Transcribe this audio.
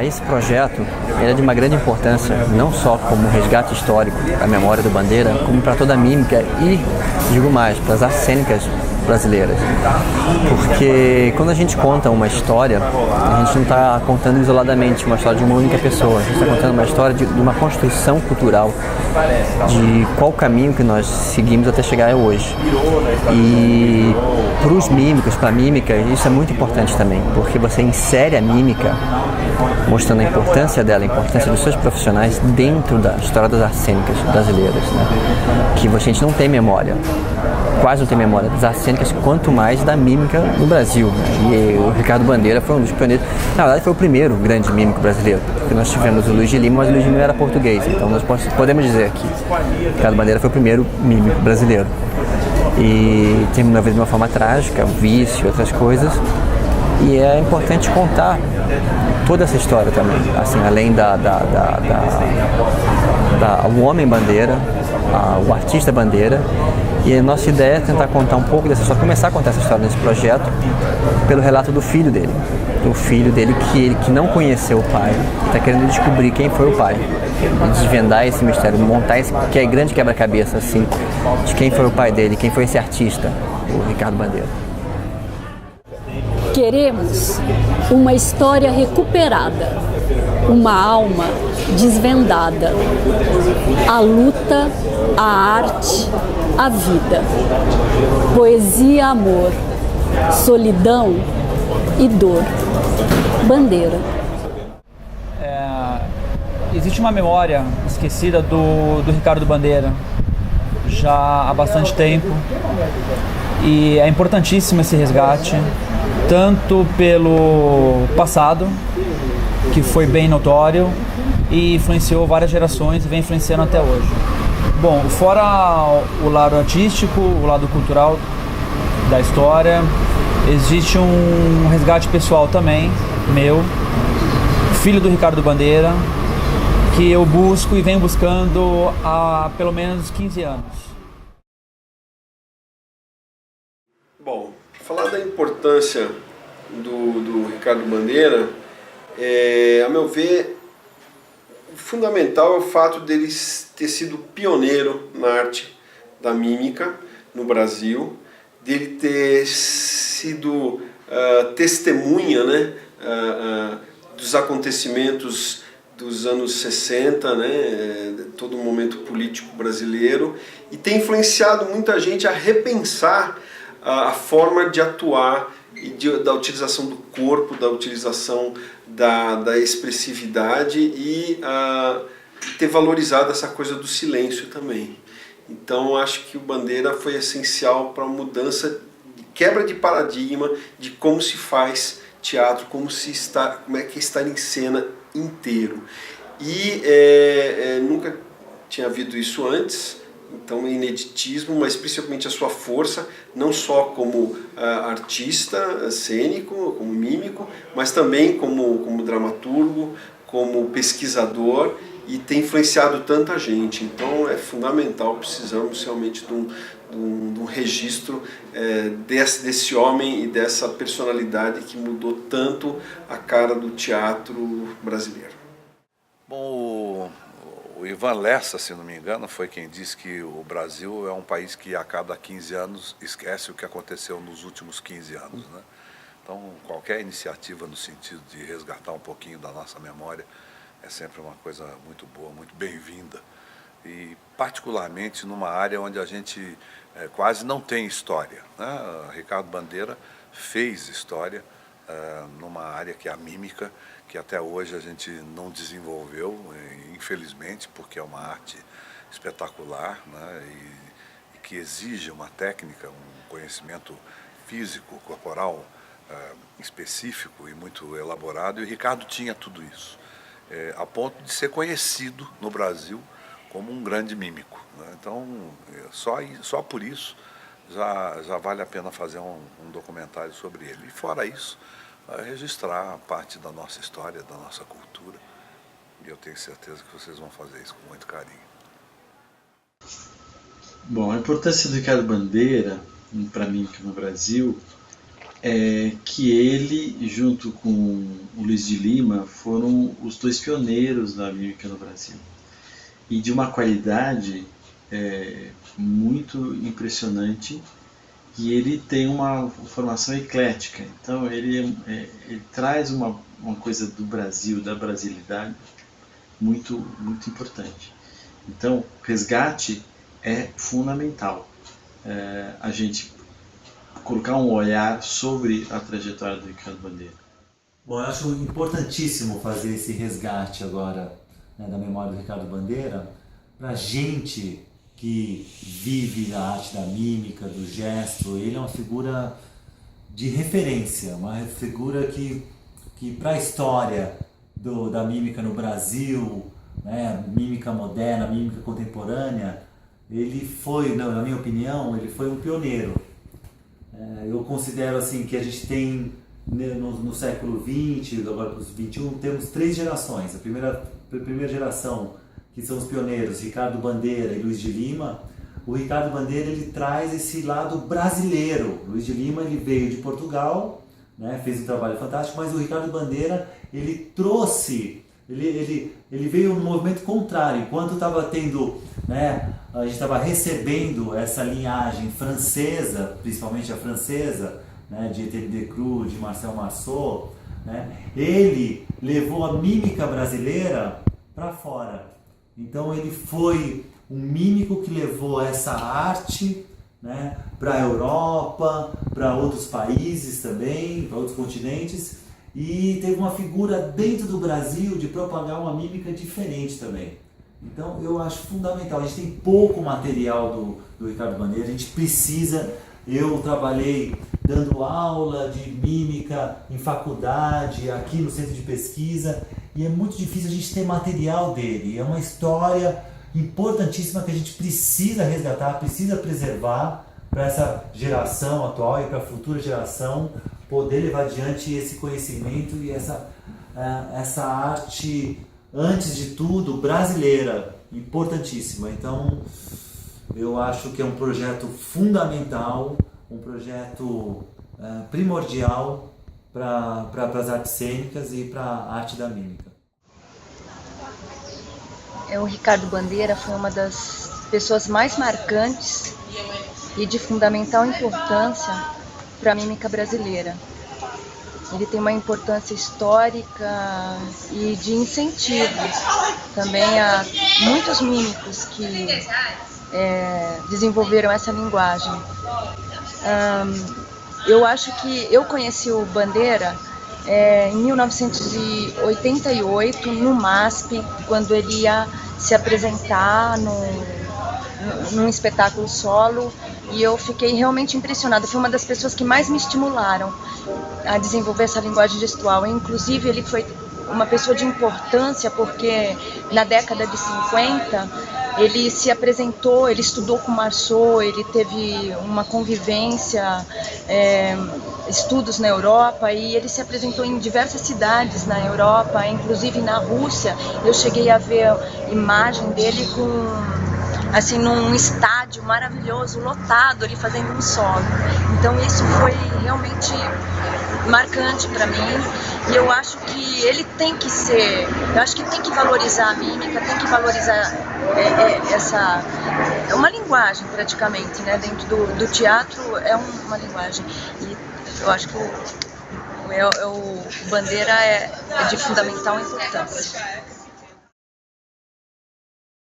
Esse projeto ele é de uma grande importância, não só como resgate histórico da memória do Bandeira, como para toda a mímica e, digo mais, para as artes cênicas brasileiras. Porque quando a gente conta uma história, a gente não está contando isoladamente uma história de uma única pessoa, a gente está contando uma história de uma construção cultural, de qual caminho que nós seguimos até chegar hoje. E para os mímicos, para a mímica, isso é muito importante também, porque você insere a mímica, mostrando a importância dela, a importância dos seus profissionais dentro da história das artes cênicas brasileiras, né? Que a gente não tem memória, quase não tem memória das artes cênicas, quanto mais da mímica no Brasil, né? E o Ricardo Bandeira foi um dos pioneiros, na verdade foi o primeiro grande mímico brasileiro, porque nós tivemos o Luiz de Lima, mas o Luiz de Lima era português, então nós podemos dizer que Ricardo Bandeira foi o primeiro mímico brasileiro. E terminou a vida de uma forma trágica, vício, outras coisas, e é importante contar toda essa história também, assim, além o homem bandeira, o artista bandeira. E a nossa ideia é tentar contar um pouco dessa história, começar a contar essa história nesse projeto pelo relato do filho dele. O filho dele que não conheceu o pai, está querendo descobrir quem foi o pai, desvendar esse mistério, montar esse que é grande quebra-cabeça assim, de quem foi o pai dele, quem foi esse artista, o Ricardo Bandeira. Queremos uma história recuperada, uma alma desvendada, a luta, a arte, a vida, poesia, amor, solidão e dor. Bandeira. Existe uma memória esquecida do Ricardo Bandeira já há bastante tempo e é importantíssimo esse resgate, tanto pelo passado, que foi bem notório e influenciou várias gerações e vem influenciando até hoje. Bom, fora o lado artístico, o lado cultural da história, existe um resgate pessoal também, meu, filho do Ricardo Bandeira, que eu busco e venho buscando há pelo menos 15 anos. Bom, falar da importância do Ricardo Bandeira, a meu ver, fundamental é o fato dele ter sido pioneiro na arte da mímica no Brasil, dele ter sido testemunha, né, dos acontecimentos dos anos 60, né, todo o momento político brasileiro, e tem influenciado muita gente a repensar a forma de atuar e da utilização do corpo, da utilização da expressividade e ter valorizado essa coisa do silêncio também. Então acho que o Bandeira foi essencial para a mudança, quebra de paradigma de como se faz teatro, como é que é estar em cena inteiro. E nunca tinha havido isso antes, então é ineditismo, mas principalmente a sua força, não só como artista cênico, como mímico, mas também como dramaturgo, como pesquisador, e tem influenciado tanta gente. Então é fundamental, precisamos realmente de um registro desse homem e dessa personalidade que mudou tanto a cara do teatro brasileiro. Bom, o Ivan Lessa, se não me engano, foi quem disse que o Brasil é um país que a cada 15 anos esquece o que aconteceu nos últimos 15 anos, né? Então, qualquer iniciativa no sentido de resgatar um pouquinho da nossa memória é sempre uma coisa muito boa, muito bem-vinda. E particularmente numa área onde a gente quase não tem história, né? Ricardo Bandeira fez história numa área que é a mímica, que até hoje a gente não desenvolveu, infelizmente, porque é uma arte espetacular, né? E que exige uma técnica, um conhecimento físico, corporal específico e muito elaborado, e o Ricardo tinha tudo isso, a ponto de ser conhecido no Brasil como um grande mímico, né? Então, só por isso já vale a pena fazer um documentário sobre ele. E fora isso, registrar parte da nossa história, da nossa cultura. E eu tenho certeza que vocês vão fazer isso com muito carinho. Bom, a importância do Ricardo Bandeira, para mim, aqui no Brasil, que ele, junto com o Luiz de Lima, foram os dois pioneiros da mímica no Brasil. E de uma qualidade muito impressionante, e ele tem uma formação eclética. Então ele traz uma coisa do Brasil, da brasilidade, muito, muito importante. Então, o resgate é fundamental. A gente colocar um olhar sobre a trajetória do Ricardo Bandeira. Bom, eu acho importantíssimo fazer esse resgate agora, né, da memória do Ricardo Bandeira, para gente que vive na arte da mímica, do gesto. Ele é uma figura de referência, uma figura que para a história da mímica no Brasil, né, mímica moderna, mímica contemporânea, ele foi, na minha opinião, ele foi um pioneiro. Eu considero assim que a gente tem no século XX, agora para os XXI, temos 3 gerações. A primeira geração, que são os pioneiros, Ricardo Bandeira e Luiz de Lima. O Ricardo Bandeira, ele traz esse lado brasileiro. Luiz de Lima, ele veio de Portugal, né, fez um trabalho fantástico, mas o Ricardo Bandeira, ele trouxe, ele veio no movimento contrário. Enquanto estava tendo, né, a gente estava recebendo essa linhagem francesa, principalmente a francesa, né, de Étienne Decroux, de Marcel Marceau, né, ele levou a mímica brasileira para fora. Então ele foi um mímico que levou essa arte, né, para a Europa, para outros países também, para outros continentes, e teve uma figura dentro do Brasil de propagar uma mímica diferente também. Então eu acho fundamental. A gente tem pouco material do Ricardo Bandeira, a gente precisa. Eu trabalhei dando aula de mímica em faculdade, aqui no centro de pesquisa, e é muito difícil a gente ter material dele. É uma história importantíssima que a gente precisa resgatar, precisa preservar para essa geração atual e para a futura geração poder levar adiante esse conhecimento e essa arte, antes de tudo, brasileira, importantíssima. Então, eu acho que é um projeto fundamental, um projeto primordial para as artes cênicas e para a arte da mímica. O Ricardo Bandeira foi uma das pessoas mais marcantes e de fundamental importância para a mímica brasileira. Ele tem uma importância histórica e de incentivo também a muitos mímicos que desenvolveram essa linguagem. Eu acho que eu conheci o Bandeira em 1988, no MASP, quando ele ia se apresentar num espetáculo solo, e eu fiquei realmente impressionada. Foi uma das pessoas que mais me estimularam a desenvolver essa linguagem gestual. Inclusive, ele foi uma pessoa de importância, porque na década de 50 ele se apresentou, ele estudou com Marceau, ele teve uma convivência, estudos na Europa, e ele se apresentou em diversas cidades na Europa, inclusive na Rússia. Eu cheguei a ver imagem dele num estádio maravilhoso, lotado, ele fazendo um solo. Então isso foi realmente marcante para mim, e eu acho que ele tem que valorizar a mímica, tem que valorizar é uma linguagem praticamente, né? Dentro do teatro é uma linguagem, e eu acho que o Bandeira é de fundamental importância.